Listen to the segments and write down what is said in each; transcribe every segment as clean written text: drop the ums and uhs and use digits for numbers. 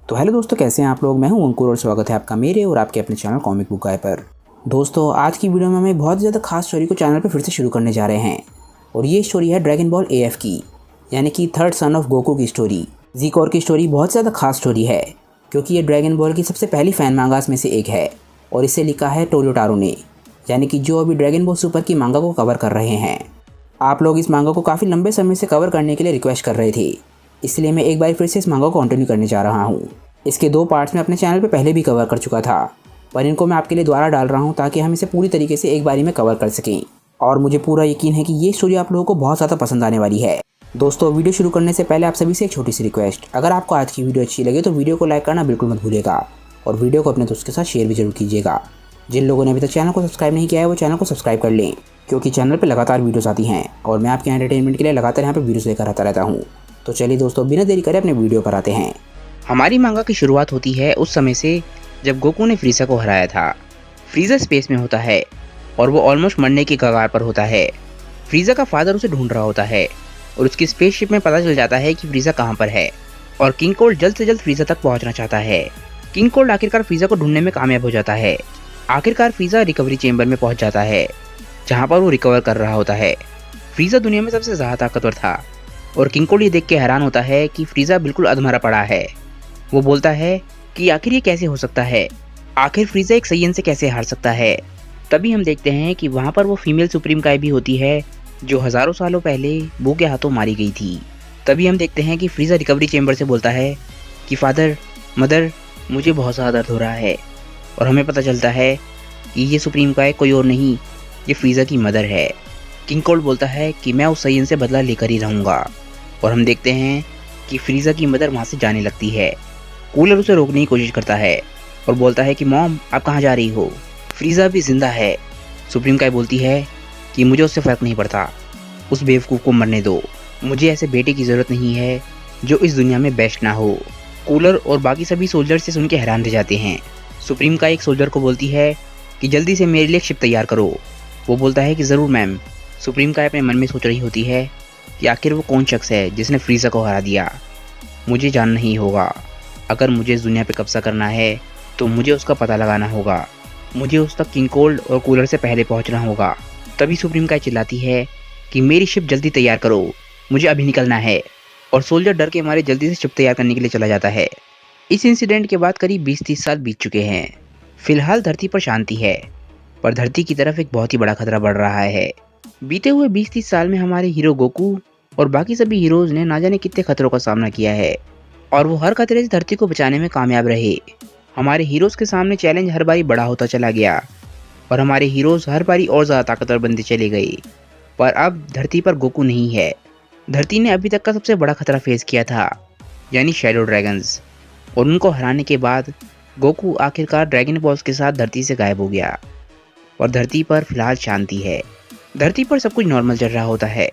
तो हेलो दोस्तों, कैसे हैं आप लोग। मैं हूं अंकुर और स्वागत है आपका मेरे और आपके अपने चैनल कॉमिक बुक गाय पर। दोस्तों, आज की वीडियो में हम एक बहुत ज़्यादा खास स्टोरी को चैनल पर फिर से शुरू करने जा रहे हैं और ये स्टोरी है ड्रैगन बॉल AF की, यानी कि थर्ड सन ऑफ गोकू की स्टोरी। ज़ीकोर की स्टोरी बहुत ज़्यादा खास स्टोरी है क्योंकि ये ड्रैगन बॉल की सबसे पहली फ़ैन मांगास में से एक है और इसे लिखा है टोयोटारो ने, यानी कि जो अभी ड्रैगन बॉल सुपर की मांगा को कवर कर रहे हैं। आप लोग इस मांगा को काफ़ी लंबे समय से कवर करने के लिए रिक्वेस्ट कर रहे थे, इसलिए मैं एक बार फिर से इस मांगा को कंटिन्यू करने जा रहा हूँ। इसके 2 पार्ट्स में अपने चैनल पे पहले भी कवर कर चुका था, पर इनको मैं आपके लिए दोबारा डाल रहा हूँ ताकि हम इसे पूरी तरीके से एक बारी में कवर कर सकें। और मुझे पूरा यकीन है कि ये स्टोरी आप लोगों को बहुत ज़्यादा पसंद आने वाली है। दोस्तों, वीडियो शुरू करने से पहले आप सभी से एक छोटी सी रिक्वेस्ट, अगर आपको आज की वीडियो अच्छी लगे तो वीडियो को लाइक करना बिल्कुल मत भूलिएगा और वीडियो को अपने दोस्त के साथ शेयर भी जरूर कीजिएगा। जिन लोगों ने अभी तक चैनल को सब्सक्राइब नहीं किया है वो चैनल को सब्सक्राइब कर लें, क्योंकि चैनल पर लगातार वीडियोस आती हैं और मैं आपके एंटरटेनमेंट के लिए लगातार यहाँ पर वीडियोस लेकर आता रहता हूँ। तो चलिए दोस्तों, बिना देरी करे अपने वीडियो पर आते हैं। हमारी मांगा की शुरुआत होती है उस समय से जब गोकू ने फ्रीज़ा को हराया था। फ्रीज़ा स्पेस में होता है और वो ऑलमोस्ट मरने की कगार पर होता है। फ्रीज़ा का फादर उसे ढूंढ रहा होता है और उसकी स्पेसशिप में पता चल जाता है कि फ्रीज़ा कहाँ पर है और किंग कोल्ड जल्द से जल्द फ्रीज़ा तक पहुँचना चाहता है। किंग कोल्ड आखिरकार फ्रीज़ा को ढूंढने में कामयाब हो जाता है। आखिरकार फ्रीज़ा रिकवरी चेंबर में पहुँच जाता है जहाँ पर वो रिकवर कर रहा होता है। फ्रीज़ा दुनिया में सबसे ज़्यादा ताकतवर था और किंग कोल्ड ये देख के हैरान होता है कि फ्रीज़ा बिल्कुल अधमरा पड़ा है। वो बोलता है कि आखिर ये कैसे हो सकता है, आखिर फ्रीज़ा एक सैयन से कैसे हार सकता है। तभी हम देखते हैं कि वहाँ पर वो फीमेल सुप्रीम काय भी होती है जो हज़ारों सालों पहले बू के हाथों मारी गई थी। तभी हम देखते हैं कि फ्रीज़ा रिकवरी चेंबर से बोलता है कि फादर, मदर, मुझे बहुत ज़्यादा दर्द हो रहा है। और हमें पता चलता है कि ये सुप्रीम काय कोई और नहीं, ये फ्रीज़ा की मदर है। किंग कोल्ड बोलता है कि मैं उस सैयन से बदला लेकर ही रहूँगा। और हम देखते हैं कि फ्रीज़ा की मदर वहाँ से जाने लगती है। कूलर उसे रोकने की कोशिश करता है और बोलता है कि मॉम, आप कहाँ जा रही हो, फ्रीज़ा भी जिंदा है। सुप्रीम काय बोलती है कि मुझे उससे फ़र्क नहीं पड़ता, उस बेवकूफ़ को मरने दो, मुझे ऐसे बेटे की ज़रूरत नहीं है जो इस दुनिया में बेस्ट ना हो। कूलर और बाकी सभी सोल्जर से सुन के हैरान रह जाते हैं। सुप्रीम काय एक सोल्जर को बोलती है कि जल्दी से मेरे लिए शिप तैयार करो। वो बोलता है कि ज़रूर मैम। सुप्रीम काय अपने मन में सोच रही होती है कि आखिर वो कौन शख्स है जिसने फ्रीज़ा को हरा दिया। मुझे जानना ही होगा, अगर मुझे इस दुनिया पे कब्जा करना है तो मुझे उसका पता लगाना होगा, मुझे उस तक किंग कोल्ड और कूलर से पहले पहुंचना होगा। तभी सुप्रीम काय चिल्लाती है कि मेरी शिप जल्दी तैयार करो, मुझे अभी निकलना है। और सोल्जर डर के मारे जल्दी से शिप तैयार करने के लिए चला जाता है। इस इंसिडेंट के बाद करीब 20-30 साल बीत चुके हैं। फिलहाल धरती पर शांति है, पर धरती की तरफ एक बहुत ही बड़ा खतरा बढ़ रहा है। बीते हुए 20-30 साल में हमारे हीरो गोकू और बाकी सभी हीरोज़ ने ना जाने कितने खतरों का सामना किया है और वो हर खतरे से धरती को बचाने में कामयाब रहे। हमारे हीरोज़ के सामने चैलेंज हर बारी बड़ा होता चला गया और हमारे हीरोज़ हर बारी और ज़्यादा ताकतवर बनते चले गए। पर अब धरती पर गोकू नहीं है। धरती ने अभी तक का सबसे बड़ा खतरा फेस किया था, यानी शैडो ड्रैगन्स, और उनको हराने के बाद गोकू आखिरकार ड्रैगन बॉल्स के साथ धरती से गायब हो गया और धरती पर फिलहाल शांति है। धरती पर सब कुछ नॉर्मल चल रहा होता है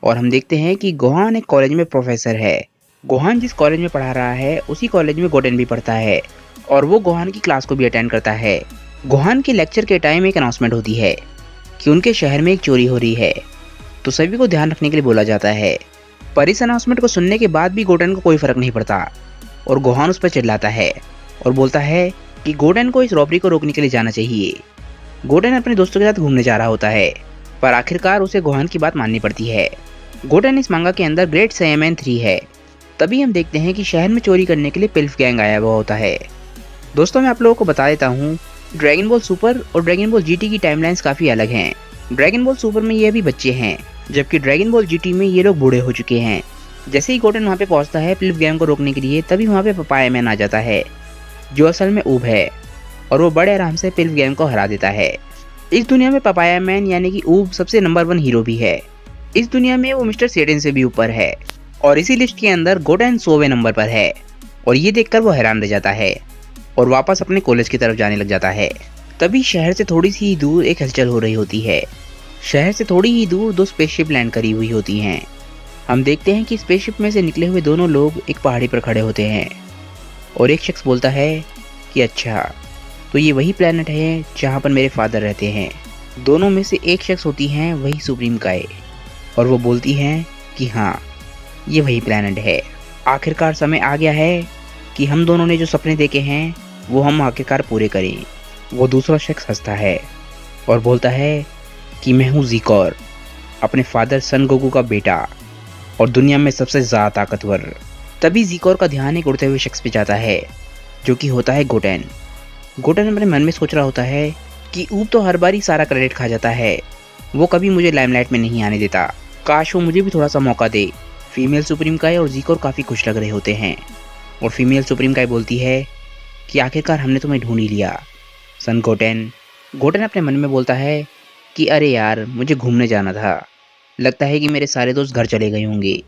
और हम देखते हैं कि गोहान एक कॉलेज में प्रोफेसर है। गोहान जिस कॉलेज में पढ़ा रहा है उसी कॉलेज में गोटेन भी पढ़ता है और वो गोहान की क्लास को भी अटेंड करता है। गोहान के लेक्चर के टाइम एक अनाउंसमेंट होती है कि उनके शहर में एक चोरी हो रही है, तो सभी को ध्यान रखने के लिए बोला जाता है। पर इस अनाउंसमेंट को सुनने के बाद भी गोटेन को कोई फर्क नहीं पड़ता और गोहान उस पर चिल्लाता है और बोलता है कि गोटेन को इस रॉबरी को रोकने के लिए जाना चाहिए। गोटेन अपने दोस्तों के साथ घूमने जा रहा होता है, पर आखिरकार उसे गोहान की बात माननी पड़ती है। गोटेन इस मांगा के अंदर ग्रेट सैयमन 3 है। तभी हम देखते हैं कि शहर में चोरी करने के लिए पिल्फ गैंग आया हुआ होता है। दोस्तों, मैं आप लोगों को बता देता हूँ, ड्रैगन बॉल सुपर और ड्रैगन बॉल GT की टाइमलाइंस काफ़ी अलग हैं। ड्रैगन बॉल सुपर में ये अभी बच्चे हैं, जबकि ड्रैगन बॉल GT में ये लोग बूढ़े हो चुके हैं। जैसे ही गोटेन वहाँ पे पहुँचता है पिल्फ गैंग को रोकने के लिए, तभी वहाँ पे पपाया मैन आ जाता है जो असल में ऊब है और वो बड़े आराम से पिल्फ गैंग को हरा देता है। इस दुनिया में पपाया मैन यानी कि ऊब सबसे नंबर 1 हीरो भी है। इस दुनिया में वो मिस्टर सेडेन से भी ऊपर है और इसी लिस्ट के अंदर गोटेन 100वें नंबर पर है। और ये देखकर वो हैरान रह जाता है और वापस अपने कॉलेज की तरफ जाने लग जाता है। तभी शहर से थोड़ी सी ही दूर एक हलचल हो रही होती है। शहर से थोड़ी ही दूर 2 स्पेसशिप लैंड करी हुई होती हैं। हम देखते हैं कि स्पेसशिप में से निकले हुए दोनों लोग एक पहाड़ी पर खड़े होते हैं और एक शख्स बोलता है कि अच्छा, तो ये वही प्लेनेट है जहाँ पर मेरे फादर रहते हैं। दोनों में से एक शख्स होती हैं वही सुप्रीम काय और वो बोलती हैं कि हाँ, ये वही प्लेनेट है। आखिरकार समय आ गया है कि हम दोनों ने जो सपने देखे हैं वो हम आखिरकार पूरे करें। वो दूसरा शख्स हंसता है और बोलता है कि मैं हूँ ज़ीकोर, अपने फादर सन गोकू का बेटा और दुनिया में सबसे ज़्यादा ताकतवर। तभी ज़ीकोर का ध्यान एक उड़ते हुए शख्स पे जाता है जो कि होता है गोटेन। गोटेन अपने मन में सोच रहा होता है कि ऊब तो हर बार ही सारा क्रेडिट खा जाता है, वो कभी मुझे लाइमलाइट में नहीं आने देता, काश वो मुझे भी थोड़ा सा मौका दे। फीमेल सुप्रीम काय और ज़ीकोर काफ़ी खुश लग रहे होते हैं और फीमेल सुप्रीम काय बोलती है कि आखिरकार हमने तुम्हें ढूंढ ही लिया सन गोटेन। गोटेन अपने मन में बोलता है कि अरे यार, मुझे घूमने जाना था, लगता है कि मेरे सारे दोस्त घर चले गए होंगे।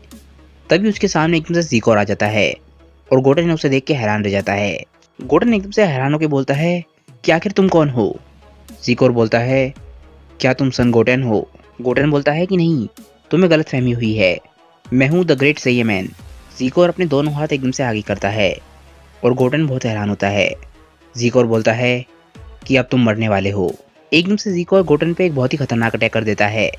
तभी उसके सामने एकदम से ज़ीकोर आ जाता है और गोटेन उसे देख के हैरान रह जाता है। गोटेन एकदम से हैरान होकर बोलता है कि आखिर तुम कौन हो? ज़ीकोर बोलता है क्या तुम सन गोटेन हो? गोटेन बोलता है कि नहीं, तुम्हें गलतफहमी हुई है, मैं हूँ द ग्रेट सैयमैन। ज़ीकोर अपने दोनों हाथ एकदम से आगे करता है और गोटेन बहुत हैरान होता है। ज़ीकोर बोलता है कि अब तुम मरने वाले हो। एकदम से ज़ीकोर गोटेन पे एक बहुत ही खतरनाक अटैक कर देता है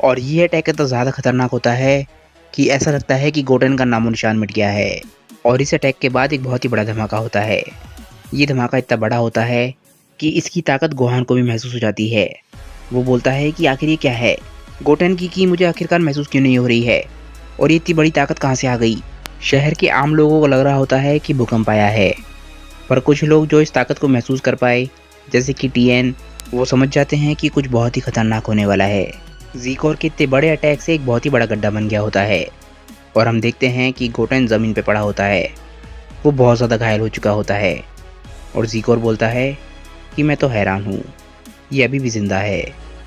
और ये अटैक तो ज़्यादा खतरनाक होता है कि ऐसा लगता है कि गोटेन का नामो निशान मिट गया है। और इस अटैक के बाद एक बहुत ही बड़ा धमाका होता है। ये धमाका इतना बड़ा होता है कि इसकी ताकत गोहान को भी महसूस हो जाती है। वो बोलता है कि आखिर ये क्या है गोटेन की मुझे आखिरकार महसूस क्यों नहीं हो रही है और ये इतनी बड़ी ताकत कहाँ से आ गई। शहर के आम लोगों को लग रहा होता है कि भूकंप आया है, पर कुछ लोग जो इस ताकत को महसूस कर पाए जैसे कि टीएन, वो समझ जाते हैं कि कुछ बहुत ही खतरनाक होने वाला है। ज़ीकोर के इतने बड़े अटैक से एक बहुत ही बड़ा गड्ढा बन गया होता है और हम देखते हैं कि गोटेन ज़मीन पे पड़ा होता है। वो बहुत ज़्यादा घायल हो चुका होता है और ज़ीकोर बोलता है कि मैं तो हैरान हूँ, ये अभी भी ज़िंदा है।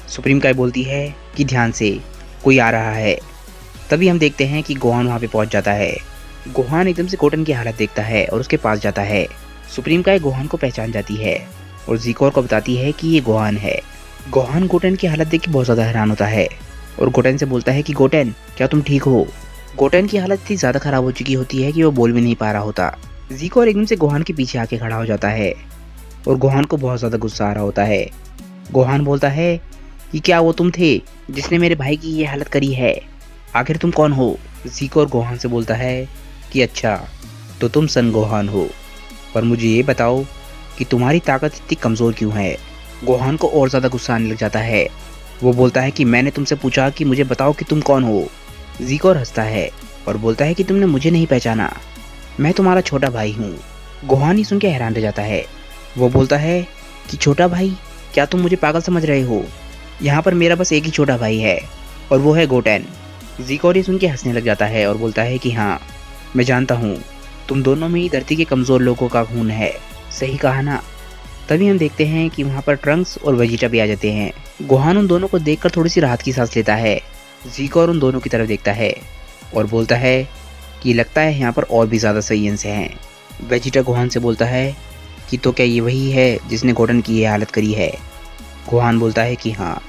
सुप्रीम काय बोलती है कि ध्यान से, कोई आ रहा है। तभी हम देखते हैं कि गोहान वहाँ पे पहुँच जाता है। गोहान एकदम से गोटेन की हालत देखता है और उसके पास जाता है। सुप्रीम काय गोहान को पहचान जाती है और ज़ीकोर को बताती है कि ये गोहान है। गोहान गोटेन की हालत देख के बहुत ज़्यादा हैरान होता है और गोटेन से बोलता है कि गोटेन, क्या तुम ठीक हो? गोटेन की हालत इतनी ज़्यादा ख़राब हो चुकी होती है कि वो बोल भी नहीं पा रहा होता। ज़ीकोर एकदम से गोहान के पीछे आके खड़ा हो जाता है और गोहान को बहुत ज़्यादा गुस्सा आ रहा होता है। गोहान बोलता है कि क्या वो तुम थे जिसने मेरे भाई की ये हालत करी है? आखिर तुम कौन हो? ज़ीकोर गोहान से बोलता है कि अच्छा, तो तुम सन गोहान हो, पर मुझे ये बताओ कि तुम्हारी ताकत इतनी कमज़ोर क्यों है? गोहान को और ज़्यादा गुस्सा आने लग जाता है। वो बोलता है कि मैंने तुमसे पूछा कि मुझे बताओ कि तुम कौन हो। ज़ीकोर हंसता है और बोलता है कि तुमने मुझे नहीं पहचाना, मैं तुम्हारा छोटा भाई हूँ। गोहान ही सुन के हैरान रह जाता है। वो बोलता है कि छोटा भाई, क्या तुम मुझे पागल समझ रहे हो? यहाँ पर मेरा बस एक ही छोटा भाई है और वो है गोटेन। ज़ीकोर ही सुन के हंसने लग जाता है और बोलता है कि हाँ, मैं जानता हूँ, तुम दोनों में ही धरती के कमज़ोर लोगों का खून है, सही कहा ना? तभी हम देखते हैं कि वहाँ पर ट्रंक्स और वेजिटा भी आ जाते हैं। गोहान उन दोनों को देखकर थोड़ी सी राहत की सांस लेता है। ज़ीकोर उन दोनों की तरफ देखता है और बोलता है कि लगता है यहाँ पर और भी ज़्यादा सैयंस हैं। वेजिटा गोहान से बोलता है कि तो क्या ये वही है जिसने गोटेन की ये हालत करी है? गोहान बोलता है कि हाँ।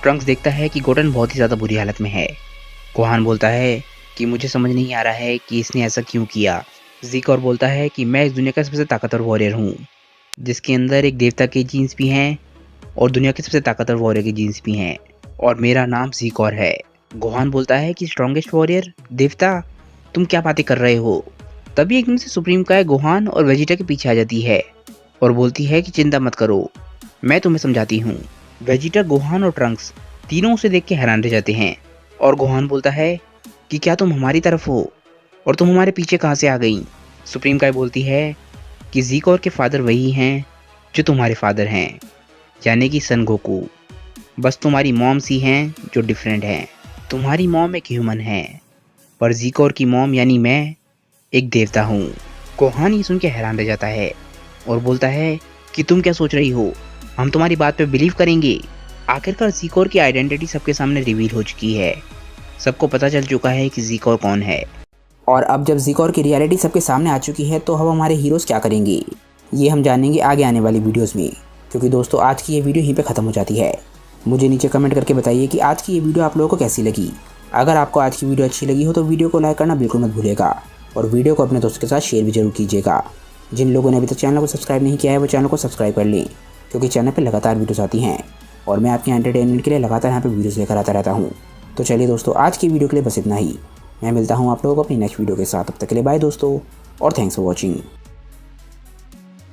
ट्रंक्स देखता है कि गोटेन बहुत ही ज़्यादा बुरी हालत में है। गोहान बोलता है कि मुझे समझ नहीं आ रहा है कि इसने ऐसा क्यों किया। ज़ीकोर बोलता है कि मैं इस दुनिया का सबसे ताकतवर वॉरियर हूँ, जिसके अंदर एक देवता के जीन्स भी हैं और दुनिया के सबसे ताकतवर वॉरियर के जीन्स भी हैं, और मेरा नाम ज़ीकोर है। गोहान बोलता है कि स्ट्रॉन्गेस्ट वॉरियर, देवता, तुम क्या बातें कर रहे हो? तभी एकदम से सुप्रीम काय गोहान और वेजिटा के पीछे आ जाती है और बोलती है कि चिंता मत करो, मैं तुम्हें समझाती हूँ। वेजिटा, गोहान और ट्रंक्स तीनों उसे देख के हैरान रह जाते हैं और गोहान बोलता है कि क्या तुम हमारी तरफ हो और तुम हमारे पीछे कहाँ से आ गई? सुप्रीम काय बोलती है कि ज़ीकोर के फादर वही हैं जो तुम्हारे फादर हैं, यानी कि सन गोकू। बस तुम्हारी मॉम सी हैं जो डिफरेंट हैं। तुम्हारी मॉम एक ह्यूमन है, पर ज़ीकोर की मॉम यानी मैं एक देवता हूँ। गोहान ये सुन के हैरान रह जाता है और बोलता है कि तुम क्या सोच रही हो, हम तुम्हारी बात पे बिलीव करेंगे? आखिरकार ज़ीकोर की आइडेंटिटी सबके सामने रिवील हो चुकी है। सबको पता चल चुका है कि ज़ीकोर कौन है। और अब जब ज़ीकोर की रियलिटी सबके सामने आ चुकी है तो अब हमारे हीरोज़ क्या करेंगे, ये हम जानेंगे आगे आने वाली वीडियोस में। क्योंकि दोस्तों आज की ये वीडियो यहीं पे ख़त्म हो जाती है। मुझे नीचे कमेंट करके बताइए कि आज की ये वीडियो आप लोगों को कैसी लगी। अगर आपको आज की वीडियो अच्छी लगी हो तो वीडियो को लाइक करना बिल्कुल मत भूलिएगा और वीडियो को अपने दोस्तों के साथ शेयर भी जरूर कीजिएगा। जिन लोगों ने अभी तक चैनल को सब्सक्राइब नहीं किया है वो चैनल को सब्सक्राइब कर लें, क्योंकि चैनल पर लगातार वीडियोस आती हैं और मैं आपके एंटरटेनमेंट के लिए लगातार यहाँ पर वीडियोज़ लेकर आता रहता हूँ। तो चलिए दोस्तों, आज की वीडियो के लिए बस इतना ही। मैं मिलता हूँ आप लोगों को अपनी नेक्स्ट वीडियो के साथ। तब तक के लिए बाय दोस्तों और थैंक्स फॉर वॉचिंग।